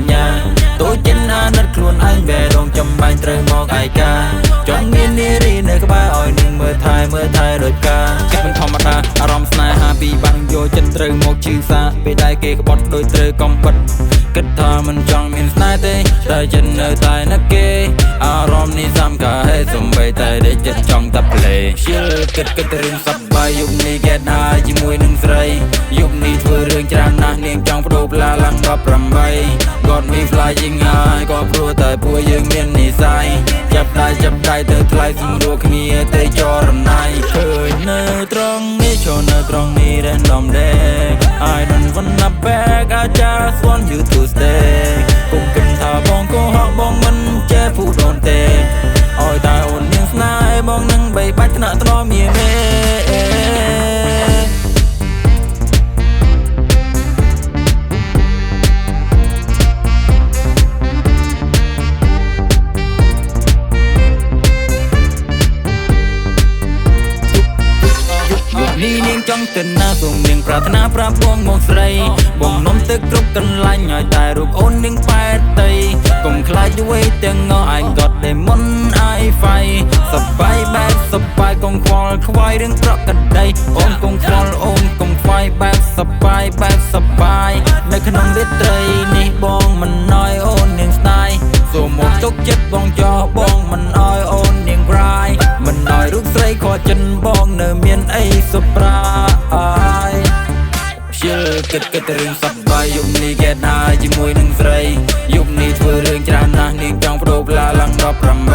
nhà tôi chân nát luôn anh về đồng chấm bài trời mong ai ca chọn miền đi đi nơi các ba ỏi nhưng mưa thay đôi ca chắc mình thòng mặt ta arom snai happy bằng vô chân trời một chữ xa về đại kê bọt đôi trời công bật kết thà mình chọn miền snai tê tay chân nơi tay nắp kê arom ni giam cả hết dùng bay tay để chết trong tập lệ kết rừng sắp bay dùng ni kết hai chỉ mùi nâng sray dùng ni vừa rừng tràn nát niềng trong đồ la lăng đập rầm bay God me flying high ก็ព្រោះតែពួកយើងមាននិស័យចាប់ដៃទៅថ្លៃសម្រួលគ្នាទៅចរណៃឃើញនៅត្រង់នេះចូលនៅត្រង់នេះ random day I don't wanna back I just want you to stay គុំគិតថាបងក៏ហក់បងមិនចេះพูดដូនទេអោយតែអូននាងស្នេហ៍បងនឹងបីបាច់ថ្នាក់ថ្នមមានទេនេះនាងចង់ទៅណាសូមនាងប្រាថ្នាប្រាប់បងមកស្រីបងនំទឹកគ្រប់កន្លែងឲ្យតែរូបអូននាងប៉ែតតីកុំខ្លាចយួយទាំងងI got demon I fight សបាយបែបសបាយកុំខ្វល់ខ្វាយរឿងប្រកដីអូនកុំខ្វល់អូនកុំខ្វាយបែបសបាយនៅក្នុងរាត្រីនេះបងមិនណយអូននាងស្ដាយសូមមកទុកចិត្តបងចោះបងមិនអោយអូននាងក្រៃមិនអោយរូបស្រីខកចិនបងនៅមានអីសុប្រាយគិតរឿងសប្បាយយប់នេះគេដែរជាមួយនឹងស្រីយប់នេះធ្វើរឿងច្រើនណាស់នាងចង់ប្រូផ្លាឡើង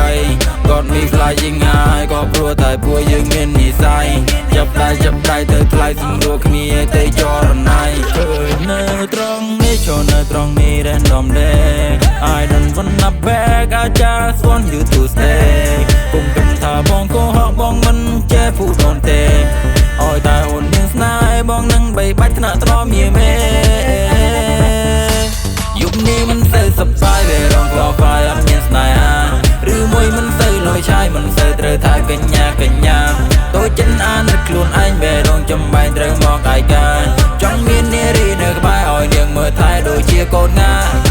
18 God me flying high ក៏ព្រោះតែពួកយើងមាននិស័យចាប់ដៃទៅថ្លៃសម្រួលគ្នាទៅចរណៃឃើញនៅត្រង់នេះចូលនៅត្រង់នេះ random day I don't wanna back I just want you to stay គុំគិតថាបងក៏ហក់បងមិនចេះพูดដូនទេអោយតែអូននាងស្នេហ៍បងនឹងបីបាច់ថ្នាក់ត្រមៀមេយប់នេះមិនសូវសប្បាយវារងក៏បាយអត់មានស្នេហាឬមួយមិនសូវលយឆាយមិនសូវត្រូវថាកញ្ញាតូចចិនអានខ្លួនឯងវារងចំបែងត្រូវមកកាយការចង់មាននារីនៅក្បែរឲ្យនាងមើលថែដូចជាកូនងា